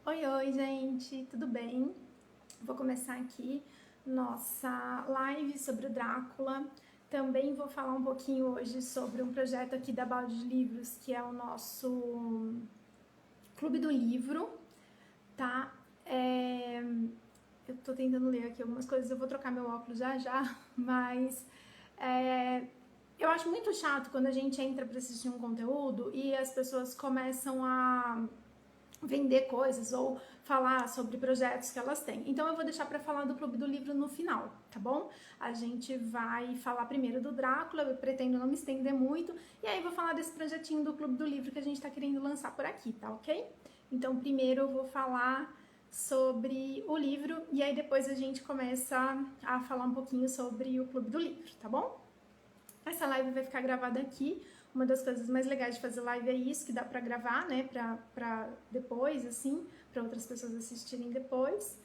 Oi, gente, tudo bem? Vou começar aqui nossa live sobre o Drácula. Também vou falar um pouquinho hoje sobre um projeto aqui da Balde de Livros, que é o nosso Clube do Livro, tá? Eu tô tentando ler aqui algumas coisas, eu vou trocar meu óculos já, mas eu acho muito chato quando a gente entra para assistir um conteúdo e as pessoas começam a vender coisas ou falar sobre projetos que elas têm. Então eu vou deixar para falar do Clube do Livro no final, tá bom? A gente vai falar primeiro do Drácula, eu pretendo não me estender muito, e aí vou falar desse projetinho do Clube do Livro que a gente tá querendo lançar por aqui, tá ok? Então primeiro eu vou falar sobre o livro e aí depois a gente começa a falar um pouquinho sobre o Clube do Livro, tá bom? Essa live vai ficar gravada aqui. Uma das coisas mais legais de fazer live é isso, que dá pra gravar, né, pra depois, assim, pra outras pessoas assistirem depois.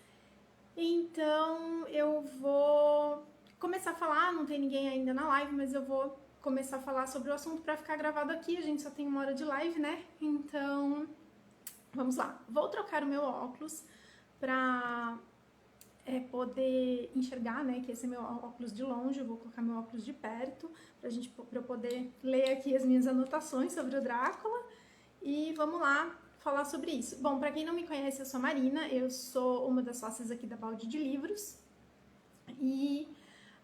Então, eu vou começar a falar, não tem ninguém ainda na live, mas eu vou começar a falar sobre o assunto pra ficar gravado aqui, a gente só tem 1 hora de live, né, então, vamos lá. Vou trocar o meu óculos pra poder enxergar, né, que esse é meu óculos de longe, eu vou colocar meu óculos de perto, pra eu poder ler aqui as minhas anotações sobre o Drácula, e vamos lá falar sobre isso. Bom, pra quem não me conhece, eu sou a Marina, eu sou uma das sócias aqui da Balde de Livros, e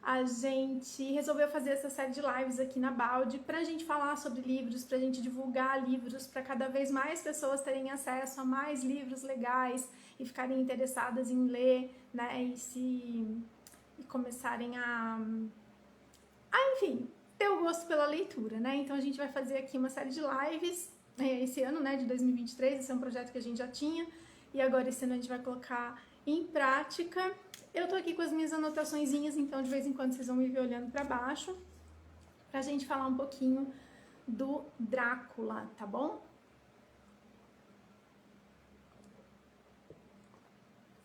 a gente resolveu fazer essa série de lives aqui na Balde pra gente falar sobre livros, pra gente divulgar livros, pra cada vez mais pessoas terem acesso a mais livros legais e ficarem interessadas em ler, né, e começarem enfim, ter o gosto pela leitura, né? Então a gente vai fazer aqui uma série de lives esse ano, né, de 2023, esse é um projeto que a gente já tinha, e agora esse ano a gente vai colocar em prática. Eu tô aqui com as minhas anotaçõezinhas, então de vez em quando vocês vão me ver olhando para baixo, pra gente falar um pouquinho do Drácula, tá bom?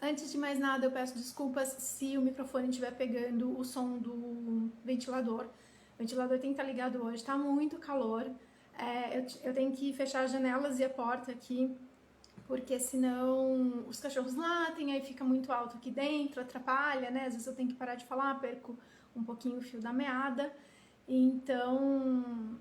Antes de mais nada, eu peço desculpas se o microfone estiver pegando o som do ventilador. O ventilador tem que estar ligado hoje, tá muito calor. Eu tenho que fechar as janelas e a porta aqui, porque senão os cachorros latem, aí fica muito alto aqui dentro, atrapalha, né? Às vezes eu tenho que parar de falar, perco um pouquinho o fio da meada. Então,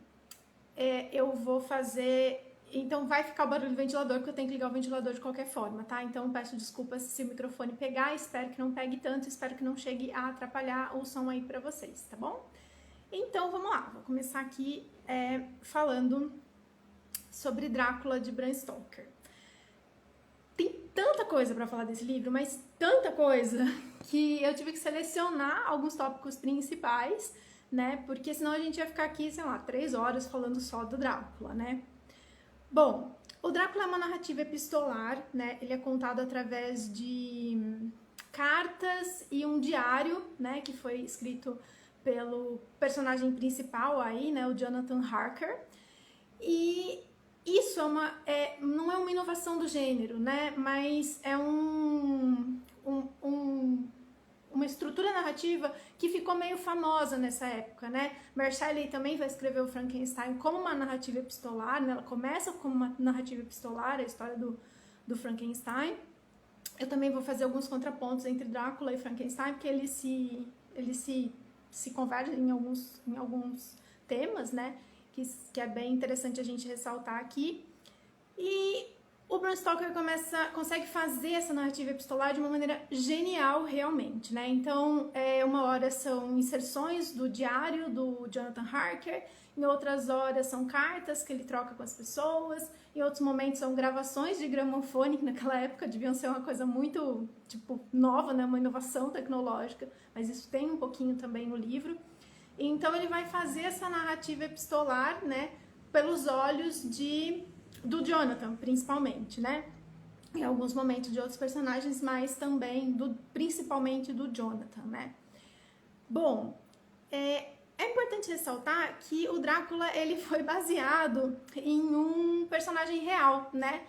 eu vou fazer... Então vai ficar o barulho do ventilador, porque eu tenho que ligar o ventilador de qualquer forma, tá? Então peço desculpas se o microfone pegar, espero que não pegue tanto, espero que não chegue a atrapalhar o som aí pra vocês, tá bom? Então vamos lá, vou começar aqui falando sobre Drácula de Bram Stoker. Tem tanta coisa para falar desse livro, mas tanta coisa, que eu tive que selecionar alguns tópicos principais, né? Porque senão a gente ia ficar aqui, sei lá, 3 horas falando só do Drácula, né? Bom, o Drácula é uma narrativa epistolar, né? Ele é contado através de cartas e um diário, né? Que foi escrito pelo personagem principal aí, né? O Jonathan Harker. E isso não é uma inovação do gênero, né? Mas é uma estrutura narrativa que ficou meio famosa nessa época, né? Mary Shelley também vai escrever o Frankenstein como uma narrativa epistolar, né? Ela começa como uma narrativa epistolar, a história do Frankenstein. Eu também vou fazer alguns contrapontos entre Drácula e Frankenstein, porque eles se convergem em alguns temas, né? Que é bem interessante a gente ressaltar aqui. E o Bram Stoker consegue fazer essa narrativa epistolar de uma maneira genial, realmente, né? Então, uma hora são inserções do diário do Jonathan Harker, em outras horas são cartas que ele troca com as pessoas, em outros momentos são gravações de gramofone, que naquela época deviam ser uma coisa muito, nova, né? Uma inovação tecnológica, mas isso tem um pouquinho também no livro. Então, ele vai fazer essa narrativa epistolar, né? Pelos olhos do Jonathan, principalmente, né? Em alguns momentos de outros personagens, mas também principalmente do Jonathan, né? Bom, é importante ressaltar que o Drácula ele foi baseado em um personagem real, né?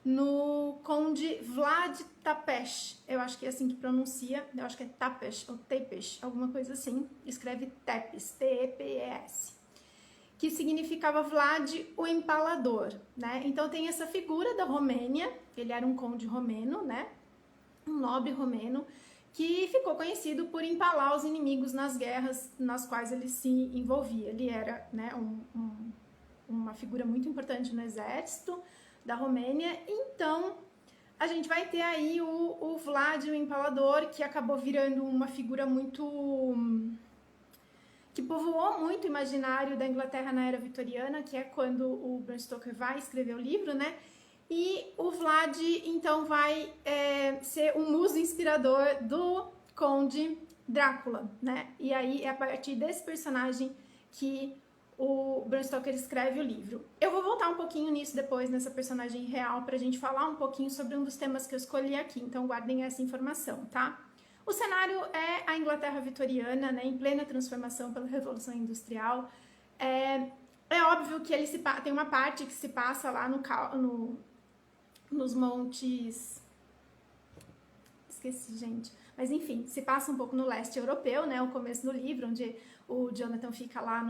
No Conde Vlad Tepes, eu acho que é assim que pronuncia, eu acho que é Tepes ou Tepes, alguma coisa assim, escreve Tepes, T-E-P-E-S, que significava Vlad o Empalador, né? Então tem essa figura da Romênia, ele era um conde romeno, né? Um nobre romeno, que ficou conhecido por empalar os inimigos nas guerras nas quais ele se envolvia. Ele era, né, uma figura muito importante no exército da Romênia. Então a gente vai ter aí o Vlad o Empalador, que acabou virando uma figura muito... que povoou muito o imaginário da Inglaterra na era vitoriana, que é quando o Bram Stoker vai escrever o livro, né? E o Vlad, então, vai ser um muso inspirador do Conde Drácula, né? E aí é a partir desse personagem que o Bram Stoker escreve o livro. Eu vou voltar um pouquinho nisso depois, nessa personagem real, pra gente falar um pouquinho sobre um dos temas que eu escolhi aqui, então guardem essa informação, tá? O cenário é a Inglaterra vitoriana, né, em plena transformação pela Revolução Industrial. É óbvio que ele tem uma parte que se passa lá nos montes... Esqueci, gente. Mas, enfim, se passa um pouco no leste europeu, né, o começo do livro, onde o Jonathan fica lá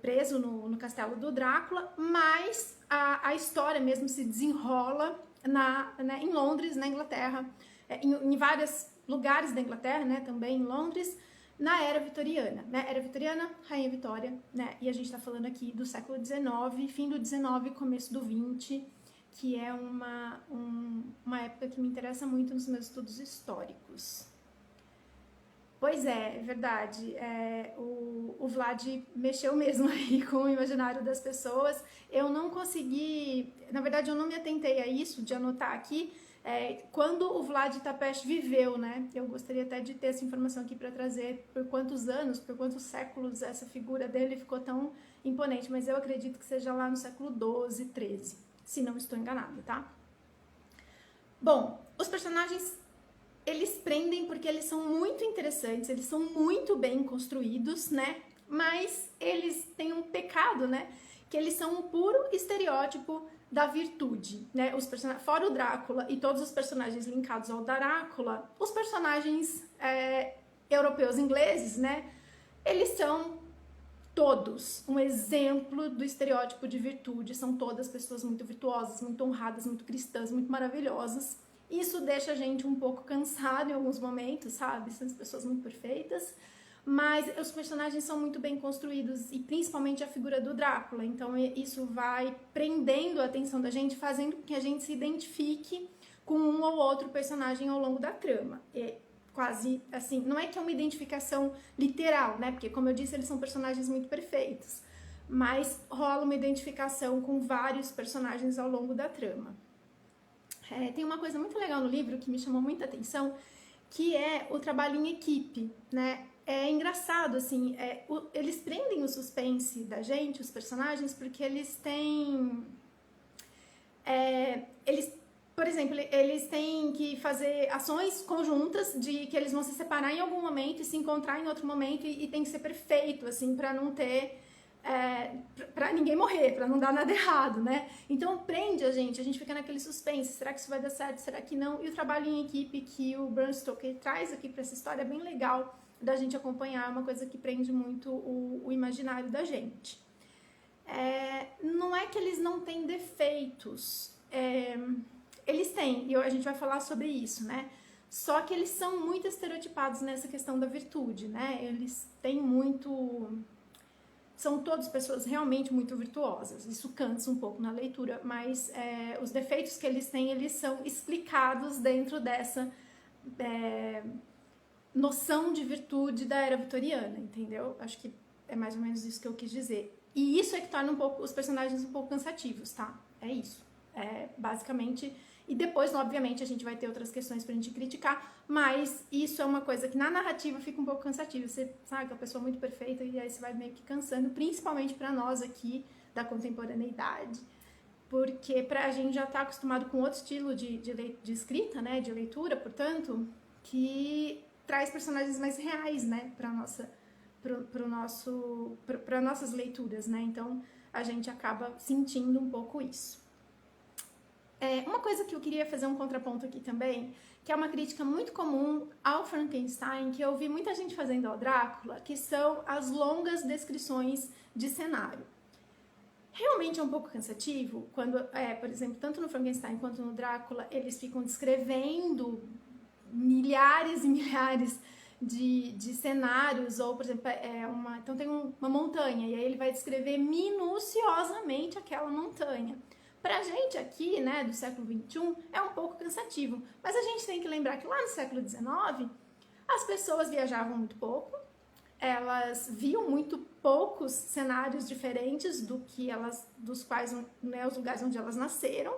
preso no castelo do Drácula, mas a história mesmo se desenrola né, em Londres, na Inglaterra, em vários lugares da Inglaterra, né, também em Londres, na Era Vitoriana, né, Era Vitoriana, Rainha Vitória, né, e a gente está falando aqui do século XIX, fim do XIX, começo do XX, que é uma época que me interessa muito nos meus estudos históricos. Pois é verdade, o Vlad mexeu mesmo aí com o imaginário das pessoas. Eu não consegui, na verdade eu não me atentei a isso, de anotar aqui, quando o Vlad Tepes viveu, né? Eu gostaria até de ter essa informação aqui para trazer por quantos anos, por quantos séculos essa figura dele ficou tão imponente, mas eu acredito que seja lá no século XII, XIII, se não estou enganada, tá? Bom, os personagens, eles prendem porque eles são muito interessantes, eles são muito bem construídos, né? Mas eles têm um pecado, né? Que eles são um puro estereótipo da virtude, né? Fora o Drácula e todos os personagens linkados ao Drácula, os personagens europeus ingleses, né? Eles são todos um exemplo do estereótipo de virtude, são todas pessoas muito virtuosas, muito honradas, muito cristãs, muito maravilhosas. Isso deixa a gente um pouco cansado em alguns momentos, sabe? São as pessoas muito perfeitas, mas os personagens são muito bem construídos, e principalmente a figura do Drácula. Então isso vai prendendo a atenção da gente, fazendo com que a gente se identifique com um ou outro personagem ao longo da trama. Quase assim, não é que é uma identificação literal, né? Porque, como eu disse, eles são personagens muito perfeitos, mas rola uma identificação com vários personagens ao longo da trama. Tem uma coisa muito legal no livro que me chamou muita atenção, que é o trabalho em equipe, né? É engraçado, assim, eles prendem o suspense da gente, os personagens, porque eles têm... Por exemplo, eles têm que fazer ações conjuntas de que eles vão se separar em algum momento e se encontrar em outro momento, e tem que ser perfeito, assim, para não ter... para ninguém morrer, para não dar nada errado, né? Então prende a gente fica naquele suspense, será que isso vai dar certo, será que não? E o trabalho em equipe que o Bram Stoker traz aqui para essa história é bem legal da gente acompanhar, uma coisa que prende muito o imaginário da gente. Não é que eles não têm defeitos, eles têm, e a gente vai falar sobre isso, né? Só que eles são muito estereotipados nessa questão da virtude, né? Eles têm muito... São todas pessoas realmente muito virtuosas. Isso cansa um pouco na leitura, mas os defeitos que eles têm, eles são explicados dentro dessa noção de virtude da era vitoriana, entendeu? Acho que é mais ou menos isso que eu quis dizer. E isso é que torna os personagens um pouco cansativos, tá? É isso. Basicamente... E depois, obviamente, a gente vai ter outras questões pra gente criticar, mas isso é uma coisa que na narrativa fica um pouco cansativo. Você sabe que é uma pessoa muito perfeita e aí você vai meio que cansando, principalmente pra nós aqui da contemporaneidade, porque a gente já tá acostumado com outro estilo de escrita, né, de leitura, portanto, que traz personagens mais reais, né, para nossas leituras, né, então a gente acaba sentindo um pouco isso. Uma coisa que eu queria fazer um contraponto aqui também, que é uma crítica muito comum ao Frankenstein, que eu ouvi muita gente fazendo ao Drácula, que são as longas descrições de cenário. Realmente é um pouco cansativo quando, por exemplo, tanto no Frankenstein quanto no Drácula, eles ficam descrevendo milhares e milhares de cenários, ou, por exemplo, então tem uma montanha, e aí ele vai descrever minuciosamente aquela montanha. Pra gente aqui, né, do século XXI, é um pouco cansativo, mas a gente tem que lembrar que lá no século XIX, as pessoas viajavam muito pouco, elas viam muito poucos cenários diferentes dos quais, né, os lugares onde elas nasceram.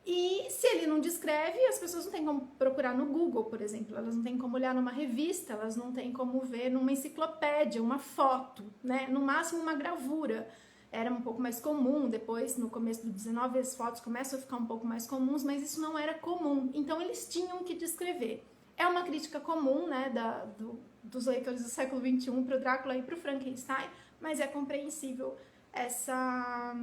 E se ele não descreve, as pessoas não têm como procurar no Google, por exemplo, elas não têm como olhar numa revista, elas não têm como ver numa enciclopédia, uma foto, né? No máximo uma gravura. Era um pouco mais comum, depois no começo do 19 as fotos começam a ficar um pouco mais comuns, mas isso não era comum, então eles tinham que descrever. É uma crítica comum, né, dos leitores do século XXI para o Drácula e para o Frankenstein, mas é compreensível essa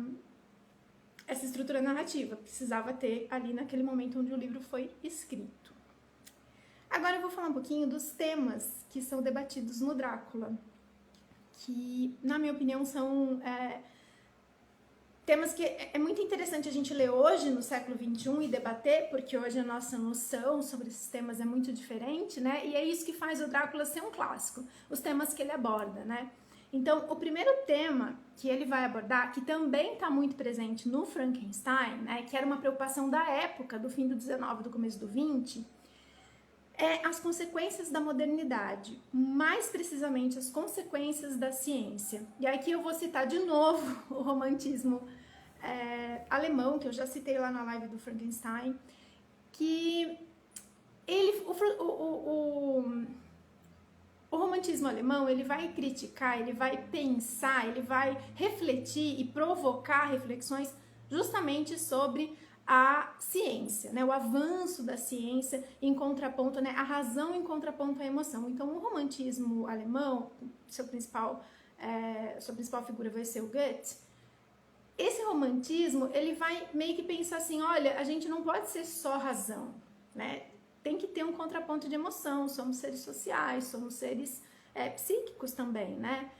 estrutura narrativa, precisava ter ali naquele momento onde o livro foi escrito. Agora eu vou falar um pouquinho dos temas que são debatidos no Drácula, que, na minha opinião, são temas que é muito interessante a gente ler hoje, no século XXI, e debater, porque hoje a nossa noção sobre esses temas é muito diferente, né? E é isso que faz o Drácula ser um clássico, os temas que ele aborda, né? Então, o primeiro tema que ele vai abordar, que também está muito presente no Frankenstein, né, que era uma preocupação da época, do fim do 19, do começo do 20, é as consequências da modernidade, mais precisamente as consequências da ciência. E aqui eu vou citar de novo o romantismo alemão, que eu já citei lá na live do Frankenstein, que o romantismo alemão, ele vai criticar, ele vai pensar, ele vai refletir e provocar reflexões justamente sobre a ciência, né? O avanço da ciência em contraponto, né? A razão em contraponto à emoção. Então, o romantismo alemão, sua principal figura vai ser o Goethe. Esse romantismo, ele vai meio que pensar assim, olha, a gente não pode ser só razão, né? Tem que ter um contraponto de emoção, somos seres sociais, somos seres psíquicos também, né?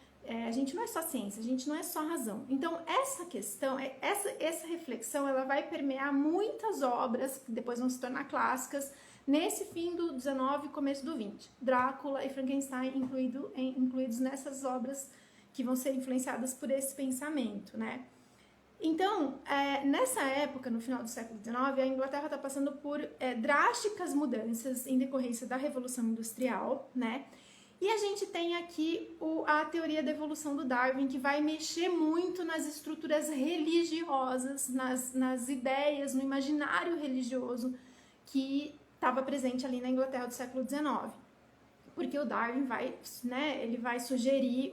A gente não é só ciência, a gente não é só razão. Então, essa questão, essa reflexão, ela vai permear muitas obras, que depois vão se tornar clássicas, nesse fim do 19 e começo do 20. Drácula e Frankenstein incluídos nessas obras que vão ser influenciadas por esse pensamento, né? Então, nessa época, no final do século XIX, a Inglaterra está passando por drásticas mudanças em decorrência da Revolução Industrial, né? E a gente tem aqui a teoria da evolução do Darwin, que vai mexer muito nas estruturas religiosas, nas ideias, no imaginário religioso que estava presente ali na Inglaterra do século XIX. Porque o Darwin vai sugerir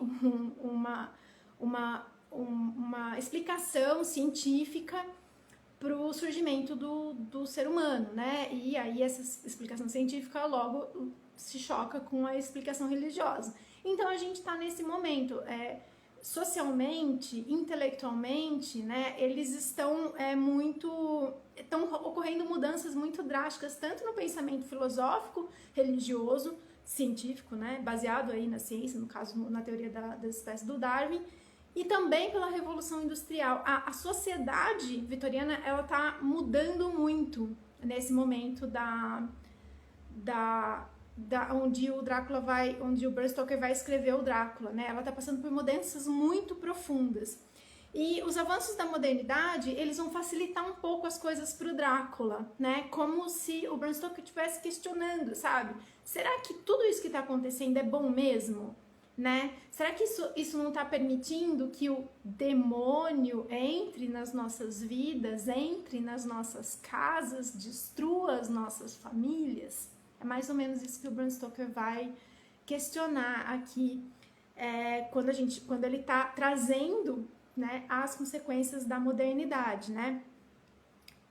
uma explicação científica para o surgimento do ser humano, né? E aí essa explicação científica logo se choca com a explicação religiosa. Então a gente está nesse momento, socialmente, intelectualmente, né? Eles estão ocorrendo mudanças muito drásticas, tanto no pensamento filosófico, religioso, científico, né? Baseado aí na ciência, no caso na teoria das espécies do Darwin, e também pela Revolução Industrial. A sociedade vitoriana, ela está mudando muito nesse momento onde o Bram Stoker vai escrever o Drácula, né? Ela está passando por mudanças muito profundas. E os avanços da modernidade, eles vão facilitar um pouco as coisas para o Drácula, né? Como se o Bram Stoker estivesse questionando, sabe? Será que tudo isso que está acontecendo é bom mesmo? Né? Será que isso não está permitindo que o demônio entre nas nossas vidas, entre nas nossas casas, destrua as nossas famílias? É mais ou menos isso que o Bram Stoker vai questionar aqui, quando ele está trazendo, né, as consequências da modernidade, né?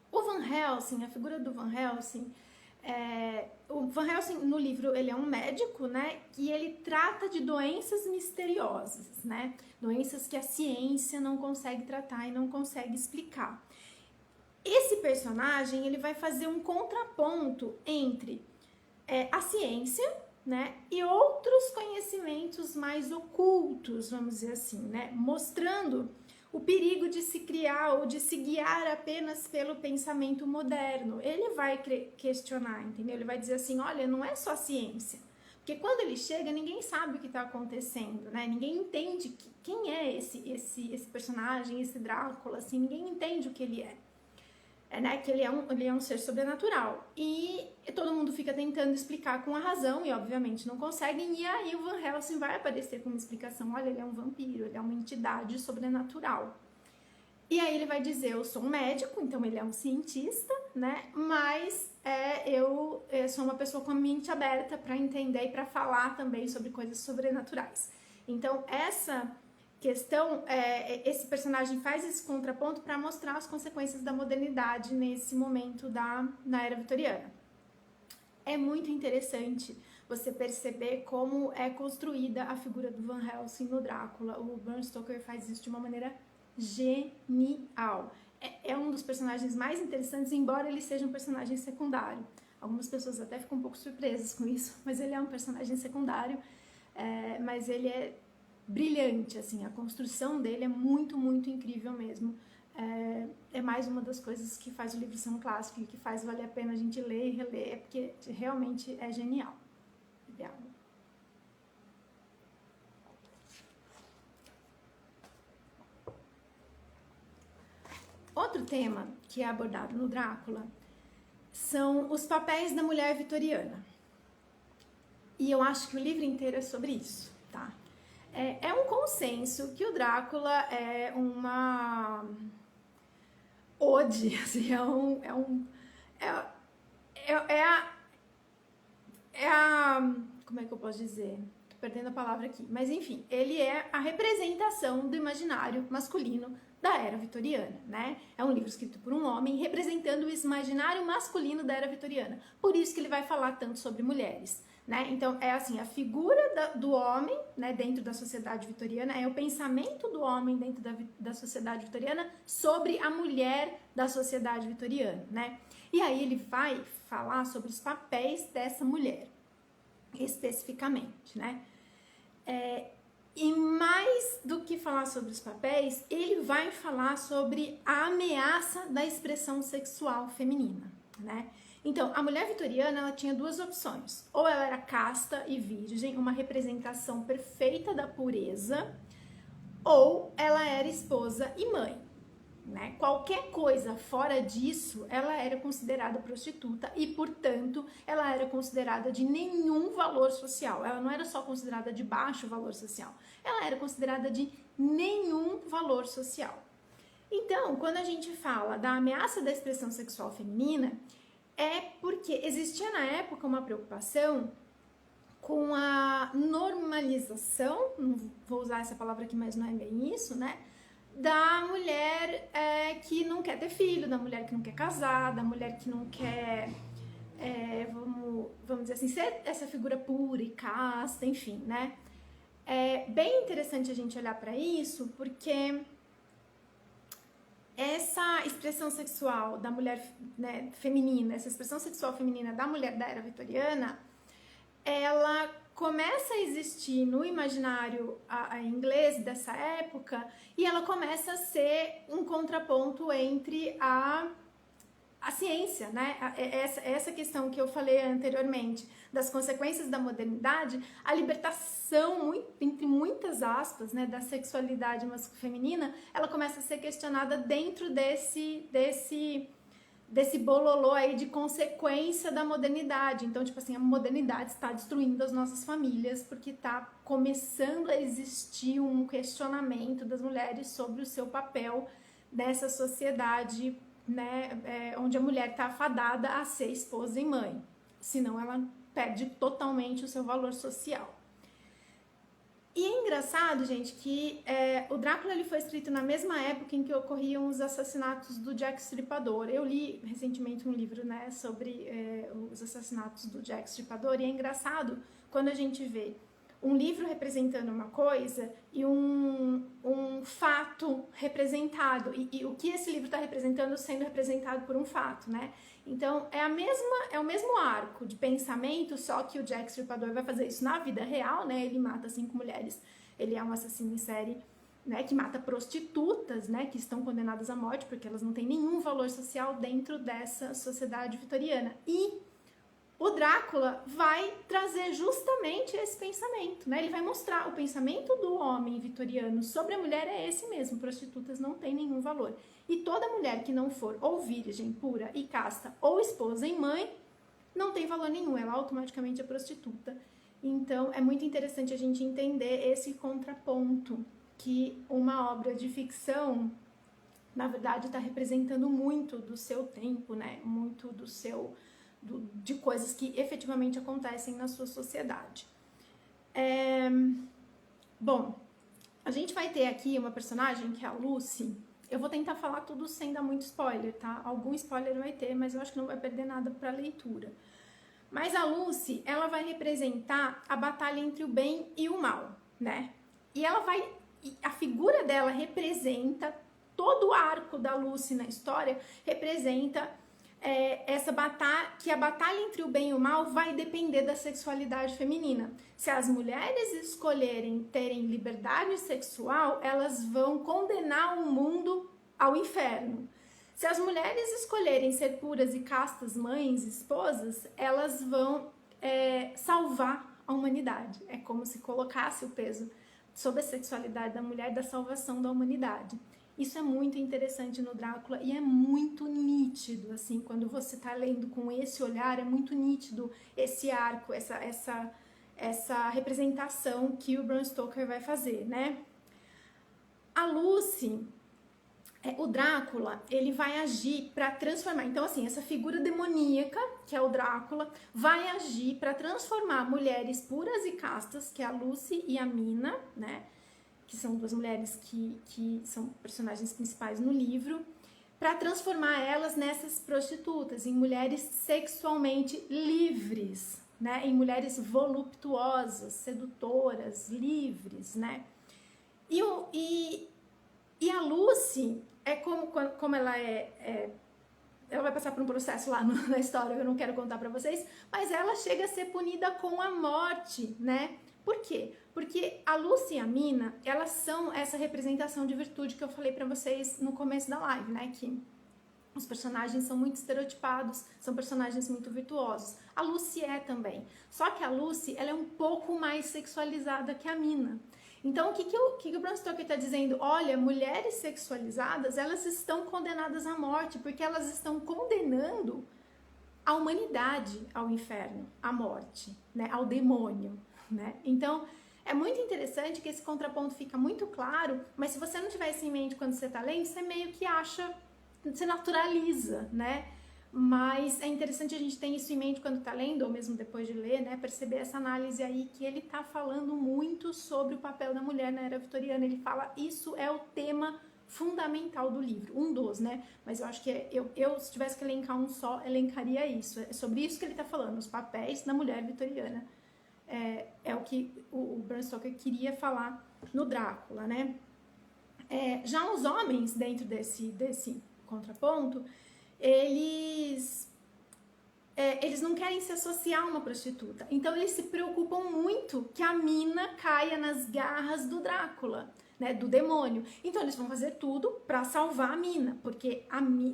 O Van Helsing, a figura do Van Helsing, o Van Helsing, no livro, ele é um médico, né, e ele trata de doenças misteriosas, né, doenças que a ciência não consegue tratar e não consegue explicar. Esse personagem, ele vai fazer um contraponto entre a ciência, né? E outros conhecimentos mais ocultos, vamos dizer assim, né? Mostrando o perigo de se criar ou de se guiar apenas pelo pensamento moderno. Ele vai questionar, entendeu? Ele vai dizer assim, olha, não é só ciência. Porque quando ele chega, ninguém sabe o que está acontecendo, né? Ninguém entende quem é esse personagem, esse Drácula, assim, ninguém entende o que ele é. Né, que ele é um ser sobrenatural. E todo mundo fica tentando explicar com a razão, e obviamente não conseguem, e aí o Van Helsing vai aparecer com uma explicação, olha, ele é um vampiro, ele é uma entidade sobrenatural. E aí ele vai dizer, eu sou um médico, então ele é um cientista, né, mas eu sou uma pessoa com a mente aberta para entender e para falar também sobre coisas sobrenaturais. Então essa questão, esse personagem faz esse contraponto para mostrar as consequências da modernidade nesse momento na era vitoriana. É muito interessante você perceber como é construída a figura do Van Helsing no Drácula. O Bram Stoker faz isso de uma maneira genial. É um dos personagens mais interessantes, embora ele seja um personagem secundário. Algumas pessoas até ficam um pouco surpresas com isso, mas ele é um personagem secundário, mas ele é brilhante, assim, a construção dele é muito, muito incrível mesmo. É mais uma das coisas que faz o livro ser um clássico e que faz valer a pena a gente ler e reler, porque realmente é genial. Outro tema que é abordado no Drácula são os papéis da mulher vitoriana. E eu acho que o livro inteiro é sobre isso, tá? É um consenso que o Drácula é uma ode, assim, como é que eu posso dizer? Tô perdendo a palavra aqui, mas enfim, ele é a representação do imaginário masculino da era vitoriana, né? É um livro escrito por um homem representando o imaginário masculino da era vitoriana. Por isso que ele vai falar tanto sobre mulheres, né? Então é assim, a figura do homem, né, dentro da sociedade vitoriana, é o pensamento do homem dentro da sociedade vitoriana sobre a mulher da sociedade vitoriana, né? E aí ele vai falar sobre os papéis dessa mulher, especificamente, né? E mais do que falar sobre os papéis, ele vai falar sobre a ameaça da expressão sexual feminina, né? Então, a mulher vitoriana, ela tinha duas opções. Ou ela era casta e virgem, uma representação perfeita da pureza, ou ela era esposa e mãe, né? Qualquer coisa fora disso, ela era considerada prostituta e, portanto, ela era considerada de nenhum valor social. Ela não era só considerada de baixo valor social, ela era considerada de nenhum valor social. Então, quando a gente fala da ameaça da expressão sexual feminina, é porque existia na época uma preocupação com a normalização, não vou usar essa palavra aqui, mas não é bem isso, né? Da mulher que não quer ter filho, da mulher que não quer casar, da mulher que não quer, vamos dizer assim, ser essa figura pura e casta, enfim, né? É bem interessante a gente olhar para isso, porque essa expressão sexual da mulher, né, feminina, essa expressão sexual feminina da mulher da era vitoriana, ela começa a existir no imaginário inglês dessa época e ela começa a ser um contraponto entre a ciência, né? Essa questão que eu falei anteriormente das consequências da modernidade, a libertação, entre muitas aspas, né, da sexualidade feminina, ela começa a ser questionada dentro desse bololô aí de consequência da modernidade. Então, tipo assim, a modernidade está destruindo as nossas famílias porque está começando a existir um questionamento das mulheres sobre o seu papel nessa sociedade, né, onde a mulher está afadada a ser esposa e mãe, senão ela perde totalmente o seu valor social. E é engraçado, gente, que o Drácula ele foi escrito na mesma época em que ocorriam os assassinatos do Jack Stripador. Eu li recentemente um livro, né, sobre os assassinatos do Jack Stripador, e é engraçado quando a gente vê um livro representando uma coisa e um fato representado, e o que esse livro está representando sendo representado por um fato, né? Então, é o mesmo arco de pensamento, só que o Jack Stripador vai fazer isso na vida real, né? Ele mata 5 mulheres, ele é um assassino em série, né? Que mata prostitutas, né? Que estão condenadas à morte, porque elas não têm nenhum valor social dentro dessa sociedade vitoriana. E o Drácula vai trazer justamente esse pensamento, né? Ele vai mostrar o pensamento do homem vitoriano sobre a mulher é esse mesmo, prostitutas não têm nenhum valor. E toda mulher que não for ou virgem, pura e casta, ou esposa e mãe, não tem valor nenhum, ela automaticamente é prostituta. Então, é muito interessante a gente entender esse contraponto, que uma obra de ficção, na verdade, está representando muito do seu tempo, né? Muito de coisas que efetivamente acontecem na sua sociedade. Bom, a gente vai ter aqui uma personagem que é a Lucy. Eu vou tentar falar tudo sem dar muito spoiler, tá? Algum spoiler vai ter, mas eu acho que não vai perder nada para a leitura. Mas a Lucy, ela vai representar a batalha entre o bem e o mal, né? E a figura dela representa, todo o arco da Lucy na história representa que a batalha entre o bem e o mal vai depender da sexualidade feminina. Se as mulheres escolherem terem liberdade sexual, elas vão condenar o mundo ao inferno. Se as mulheres escolherem ser puras e castas, mães, esposas, elas vão salvar a humanidade. É como se colocasse o peso sobre a sexualidade da mulher da salvação da humanidade. Isso é muito interessante no Drácula e é muito nítido, assim, quando você está lendo com esse olhar, é muito nítido esse arco, essa representação que o Bram Stoker vai fazer, né? A Lucy, o Drácula, ele vai agir para transformar, então assim, essa figura demoníaca, que é o Drácula, vai agir para transformar mulheres puras e castas, que é a Lucy e a Mina, né? Que são duas mulheres que são personagens principais no livro, para transformar elas nessas prostitutas, em mulheres sexualmente livres, né? Em mulheres voluptuosas, sedutoras, livres, né? E a Lucy é como ela ela vai passar por um processo lá na história que eu não quero contar para vocês, mas ela chega a ser punida com a morte, né? Por quê? Porque a Lucy e a Mina, elas são essa representação de virtude que eu falei pra vocês no começo da live, né? Que os personagens são muito estereotipados, são personagens muito virtuosos. A Lucy é também. Só que a Lucy, ela é um pouco mais sexualizada que a Mina. Então, o que o Bram Stoker está dizendo? Olha, mulheres sexualizadas, elas estão condenadas à morte, porque elas estão condenando a humanidade ao inferno, à morte, né? Ao demônio. Né? Então, é muito interessante que esse contraponto fica muito claro, mas se você não tiver isso em mente quando você está lendo, você meio que acha, você naturaliza, né? Mas é interessante a gente ter isso em mente quando está lendo, ou mesmo depois de ler, né? Perceber essa análise aí, que ele está falando muito sobre o papel da mulher na era vitoriana. Ele fala, isso é o tema fundamental do livro, um dos, né? Mas eu acho que eu se tivesse que elencar um só, elencaria isso. É sobre isso que ele está falando, os papéis da mulher vitoriana. É o que o Bram Stoker queria falar no Drácula, né? Já os homens, dentro desse contraponto, eles não querem se associar a uma prostituta. Então, eles se preocupam muito que a Mina caia nas garras do Drácula, né, do demônio. Então, eles vão fazer tudo para salvar a Mina, porque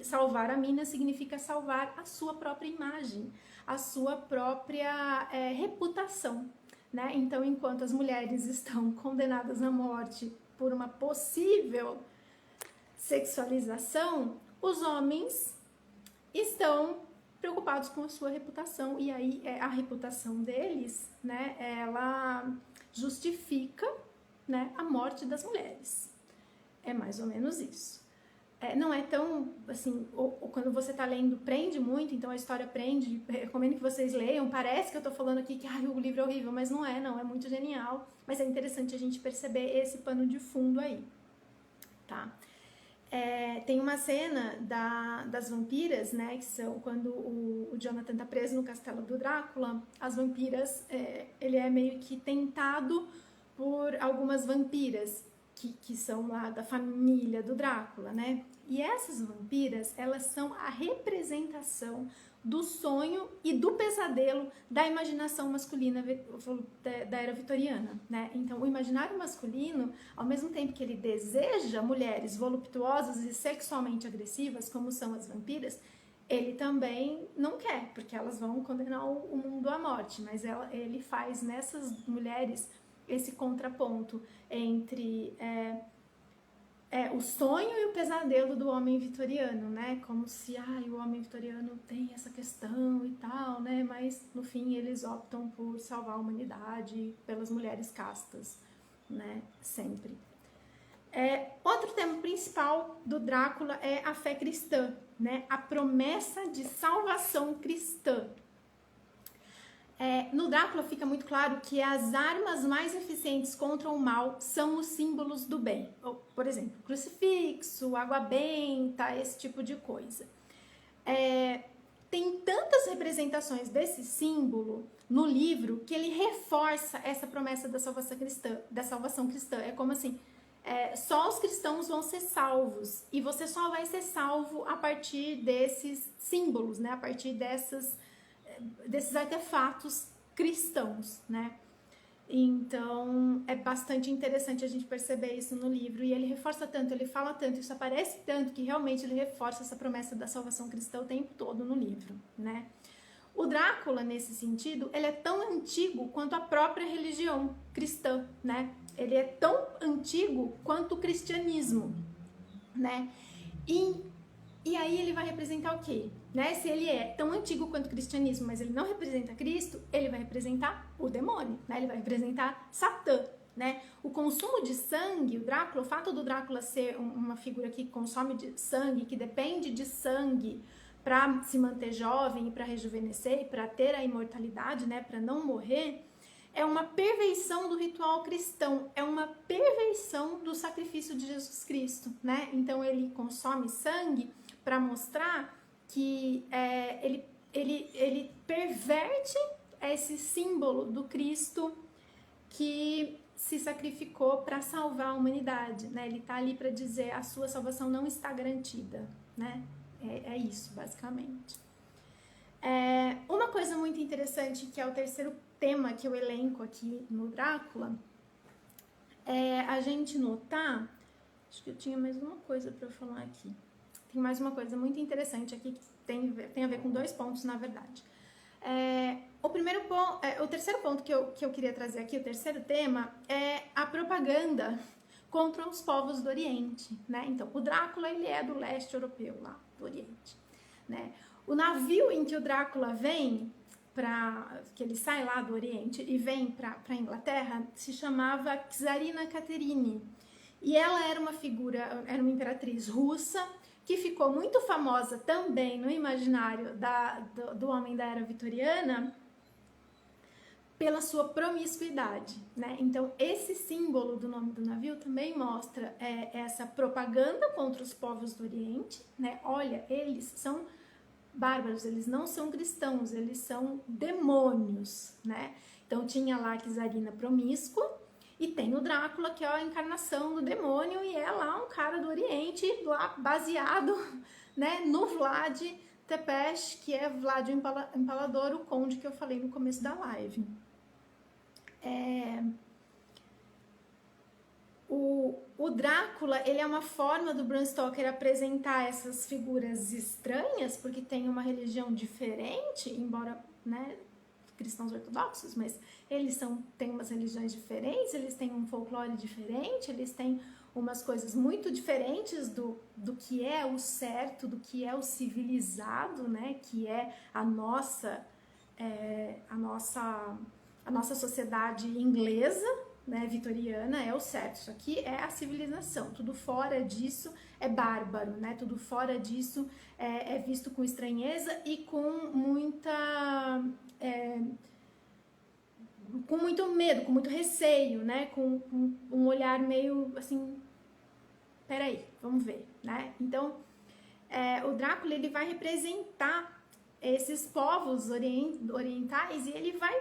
salvar a Mina significa salvar a sua própria imagem, a sua própria reputação, né? Então, enquanto as mulheres estão condenadas à morte por uma possível sexualização, os homens estão preocupados com a sua reputação, e aí a reputação deles, né, ela justifica, né, a morte das mulheres. É mais ou menos isso. Não é tão, assim, quando você tá lendo, prende muito, então a história prende, recomendo que vocês leiam, parece que eu tô falando aqui que o livro é horrível, mas não, é muito genial, mas é interessante a gente perceber esse pano de fundo aí, tá? Tem uma cena das vampiras, né, que são quando o Jonathan tá preso no castelo do Drácula. As vampiras, ele é meio que tentado por algumas vampiras que são lá da família do Drácula, né? E essas vampiras, elas são a representação do sonho e do pesadelo da imaginação masculina da era vitoriana, né? Então, o imaginário masculino, ao mesmo tempo que ele deseja mulheres voluptuosas e sexualmente agressivas, como são as vampiras, ele também não quer, porque elas vão condenar o mundo à morte, mas ele faz nessas mulheres esse contraponto entre o sonho e o pesadelo do homem vitoriano, né? Como se o homem vitoriano tem essa questão e tal, né? Mas no fim eles optam por salvar a humanidade pelas mulheres castas, né? Sempre. Outro tema principal do Drácula é a fé cristã, né? A promessa de salvação cristã. No Drácula fica muito claro que as armas mais eficientes contra o mal são os símbolos do bem. Por exemplo, crucifixo, água benta, esse tipo de coisa. Tem tantas representações desse símbolo no livro que ele reforça essa promessa da salvação cristã. É como assim, só os cristãos vão ser salvos, e você só vai ser salvo a partir desses símbolos, né? A partir desses artefatos cristãos, né? Então, é bastante interessante a gente perceber isso no livro, e ele reforça tanto, ele fala tanto, isso aparece tanto, que realmente ele reforça essa promessa da salvação cristã o tempo todo no livro, né? O Drácula, nesse sentido, ele é tão antigo quanto a própria religião cristã, né? Ele é tão antigo quanto o cristianismo, né? E aí ele vai representar o quê? Né? Se ele é tão antigo quanto o cristianismo, mas ele não representa Cristo, ele vai representar o demônio, né? Ele vai representar Satã, né? O consumo de sangue, o Drácula, o fato do Drácula ser uma figura que consome sangue, que depende de sangue para se manter jovem, para rejuvenescer, para ter a imortalidade, né? Para não morrer, é uma perversão do ritual cristão, é uma perversão do sacrifício de Jesus Cristo, né? Então ele consome sangue para mostrar que ele perverte esse símbolo do Cristo que se sacrificou para salvar a humanidade, né? Ele está ali para dizer a sua salvação não está garantida, né? É isso, basicamente. Uma coisa muito interessante, que é o terceiro tema que eu elenco aqui no Drácula, é a gente notar, acho que eu tinha mais uma coisa para falar aqui. Tem mais uma coisa muito interessante aqui que tem a ver com 2 pontos, na verdade. O terceiro ponto que eu queria trazer aqui, o terceiro tema, é a propaganda contra os povos do Oriente, né? Então, o Drácula, ele é do leste europeu, lá do Oriente, né? O navio em que o Drácula vem, que ele sai lá do Oriente e vem para a Inglaterra, se chamava Czarina Katerine. E ela era era uma imperatriz russa, que ficou muito famosa também no imaginário do homem da era vitoriana pela sua promiscuidade, né? Então, esse símbolo do nome do navio também mostra essa propaganda contra os povos do Oriente, né? Olha, eles são bárbaros, eles não são cristãos, eles são demônios, né? Então, tinha lá a Czarina promíscua, e tem o Drácula, que é a encarnação do demônio, e é lá um cara do Oriente, lá baseado, né, no Vlad Tepes, que é Vlad o Empalador, o conde que eu falei no começo da live. O Drácula, ele é uma forma do Bram Stoker apresentar essas figuras estranhas, porque tem uma religião diferente, embora, né, cristãos ortodoxos, mas eles têm umas religiões diferentes, eles têm um folclore diferente, eles têm umas coisas muito diferentes do que é o certo, do que é o civilizado, né, que é a nossa sociedade inglesa, né, vitoriana, é o certo. Isso aqui é a civilização. Tudo fora disso é bárbaro, né? Tudo fora disso é visto com estranheza e com muito medo, com muito receio, né? Com um olhar meio assim, peraí, vamos ver, né? Então, o Drácula, ele vai representar esses povos orientais e ele vai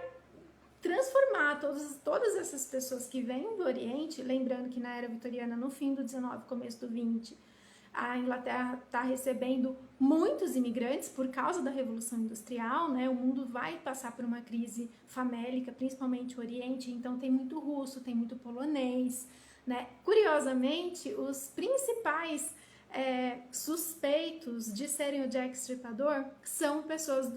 transformar todas essas pessoas que vêm do Oriente, lembrando que na era vitoriana, no fim do 19, começo do 20, a Inglaterra está recebendo muitos imigrantes por causa da Revolução Industrial, né? O mundo vai passar por uma crise famélica, principalmente o Oriente, então tem muito russo, tem muito polonês, né? Curiosamente, os principais suspeitos de serem o Jack Stripador são pessoas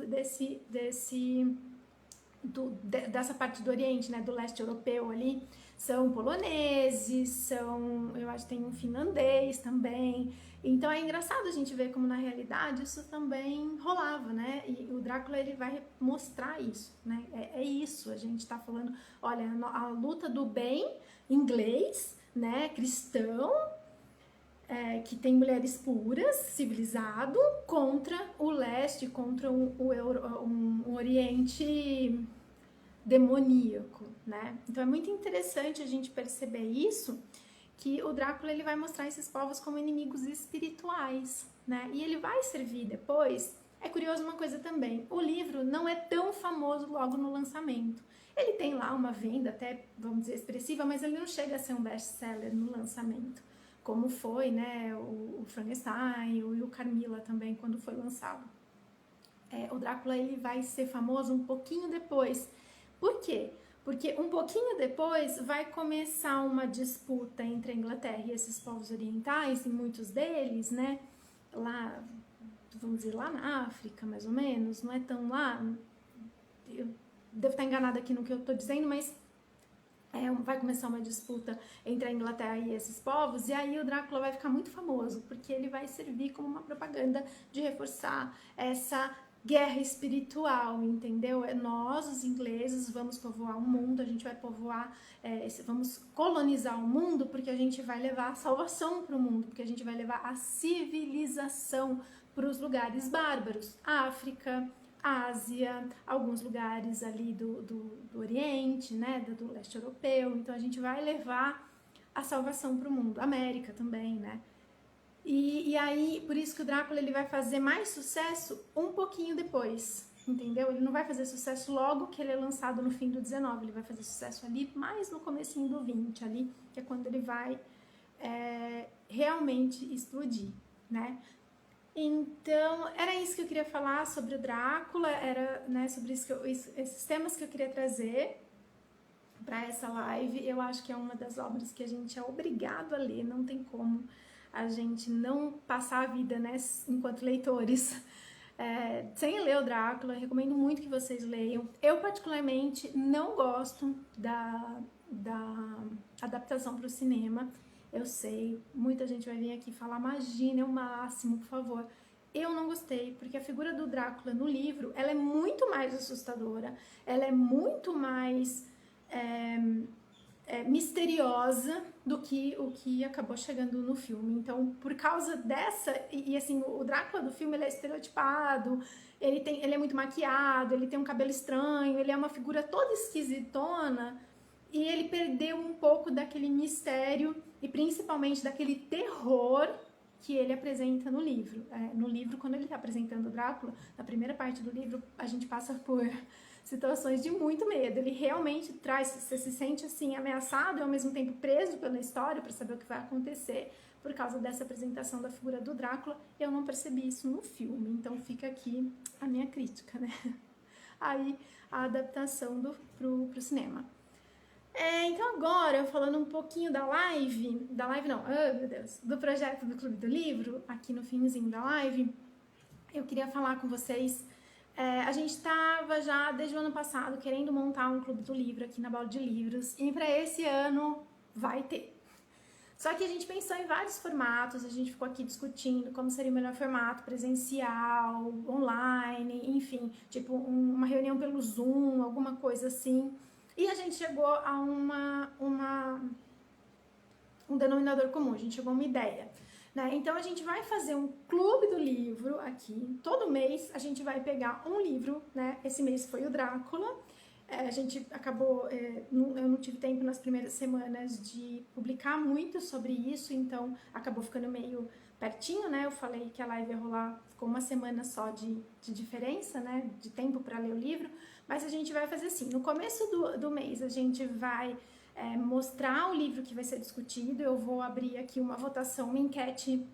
dessa parte do Oriente, né, do leste europeu ali, são poloneses, eu acho que tem um finlandês também. Então é engraçado a gente ver como na realidade isso também rolava, né? E o Drácula, ele vai mostrar isso, né? É isso, a gente tá falando, olha, a luta do bem inglês, né, cristão, que tem mulheres puras, civilizado, contra o leste, contra um Oriente demoníaco, né? Então é muito interessante a gente perceber isso, que o Drácula, ele vai mostrar esses povos como inimigos espirituais, né? E ele vai servir depois. É curioso uma coisa também, o livro não é tão famoso logo no lançamento. Ele tem lá uma venda até, vamos dizer, expressiva, mas ele não chega a ser um best-seller no lançamento, como foi, né, o Frankenstein e o Carmilla também, quando foi lançado. O Drácula, ele vai ser famoso um pouquinho depois. Por quê? Porque um pouquinho depois vai começar uma disputa entre a Inglaterra e esses povos orientais, e muitos deles, né, lá, vamos dizer, lá na África, mais ou menos, não é tão lá, eu devo estar enganada aqui no que eu estou dizendo, mas vai começar uma disputa entre a Inglaterra e esses povos, e aí o Drácula vai ficar muito famoso, porque ele vai servir como uma propaganda de reforçar essa guerra espiritual, entendeu? Nós, os ingleses, vamos povoar o mundo, a gente vai povoar, vamos colonizar o mundo, porque a gente vai levar a salvação para o mundo, porque a gente vai levar a civilização para os lugares bárbaros, África, Ásia, alguns lugares ali do Oriente, né, do leste europeu. Então a gente vai levar a salvação para o mundo, América também, né? E aí, por isso que o Drácula, ele vai fazer mais sucesso um pouquinho depois, entendeu? Ele não vai fazer sucesso logo que ele é lançado no fim do 19, ele vai fazer sucesso ali mais no comecinho do 20 ali, que é quando ele vai realmente explodir, né? Então, era isso que eu queria falar sobre o Drácula, era, né, sobre esses temas que eu queria trazer para essa live. Eu acho que é uma das obras que a gente é obrigado a ler, não tem como a gente não passar a vida, né, enquanto leitores, sem ler o Drácula. Eu recomendo muito que vocês leiam. Eu, particularmente, não gosto da adaptação para o cinema. Eu sei, muita gente vai vir aqui falar, imagina, é o máximo, por favor. Eu não gostei, porque a figura do Drácula no livro, ela é muito mais assustadora, ela é muito mais misteriosa do que o que acabou chegando no filme. Então, por causa dessa, e assim, o Drácula do filme, ele é estereotipado, ele é muito maquiado, ele tem um cabelo estranho, ele é uma figura toda esquisitona, e ele perdeu um pouco daquele mistério e principalmente daquele terror que ele apresenta no livro. No livro, quando ele está apresentando o Drácula, na primeira parte do livro, a gente passa por situações de muito medo. Ele realmente traz, você se sente assim ameaçado e ao mesmo tempo preso pela história para saber o que vai acontecer por causa dessa apresentação da figura do Drácula. Eu não percebi isso no filme, então fica aqui a minha crítica, né? Aí a adaptação pro cinema. Então agora, falando um pouquinho da live não, meu Deus, do projeto do Clube do Livro, aqui no finzinho da live, eu queria falar com vocês. A gente estava já, desde o ano passado, querendo montar um Clube do Livro aqui na Balde de Livros, e para esse ano vai ter. Só que a gente pensou em vários formatos, a gente ficou aqui discutindo como seria o melhor formato, presencial, online, enfim, tipo uma reunião pelo Zoom, alguma coisa assim. E a gente chegou a um denominador comum, a gente chegou a uma ideia, né? Então a gente vai fazer um clube do livro aqui, todo mês a gente vai pegar um livro, né? Esse mês foi o Drácula, A gente acabou, eu não tive tempo nas primeiras semanas de publicar muito sobre isso, então acabou ficando meio pertinho, né? Eu falei que a live ia rolar, ficou uma semana só de diferença, né? De tempo para ler o livro, mas a gente vai fazer assim, no começo do mês a gente vai mostrar o livro que vai ser discutido, eu vou abrir aqui uma votação, uma enquete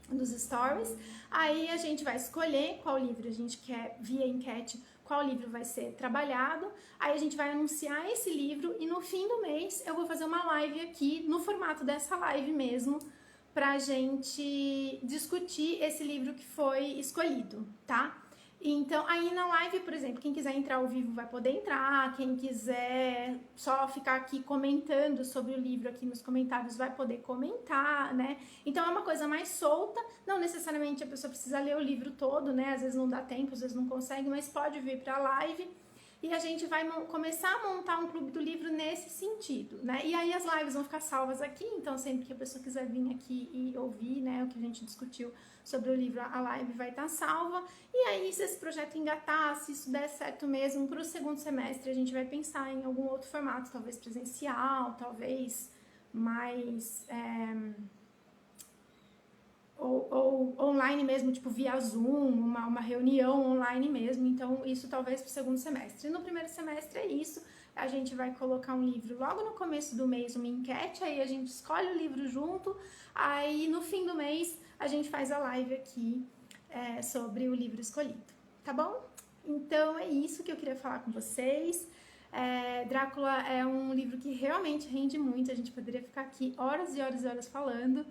nos stories, aí a gente vai escolher qual livro a gente quer, via enquete, qual livro vai ser trabalhado, aí a gente vai anunciar esse livro e no fim do mês eu vou fazer uma live aqui, no formato dessa live mesmo, pra gente discutir esse livro que foi escolhido, tá? Então, aí na live, por exemplo, quem quiser entrar ao vivo vai poder entrar, quem quiser só ficar aqui comentando sobre o livro aqui nos comentários vai poder comentar, né? Então é uma coisa mais solta, não necessariamente a pessoa precisa ler o livro todo, né? Às vezes não dá tempo, às vezes não consegue, mas pode vir para a live e a gente vai começar a montar um clube do livro nesse sentido, né? E aí as lives vão ficar salvas aqui, então sempre que a pessoa quiser vir aqui e ouvir, né, o que a gente discutiu sobre o livro, a live vai estar salva. E aí, se esse projeto engatar, se isso der certo mesmo, para o segundo semestre a gente vai pensar em algum outro formato, talvez presencial, talvez mais... ou online mesmo, tipo via Zoom, uma reunião online mesmo, então isso talvez para o segundo semestre. E no primeiro semestre é isso, a gente vai colocar um livro logo no começo do mês, uma enquete, aí a gente escolhe o livro junto, aí no fim do mês a gente faz a live aqui sobre o livro escolhido, tá bom? Então é isso que eu queria falar com vocês. Drácula é um livro que realmente rende muito, a gente poderia ficar aqui horas e horas e horas falando,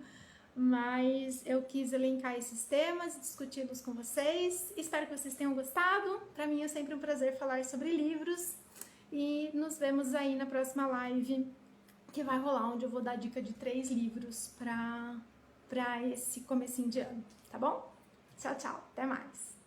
mas eu quis elencar esses temas, discuti-los com vocês. Espero que vocês tenham gostado. Para mim é sempre um prazer falar sobre livros e nos vemos aí na próxima live que vai rolar, onde eu vou dar dica de 3 livros para esse comecinho de ano, tá bom? Tchau, tchau, até mais!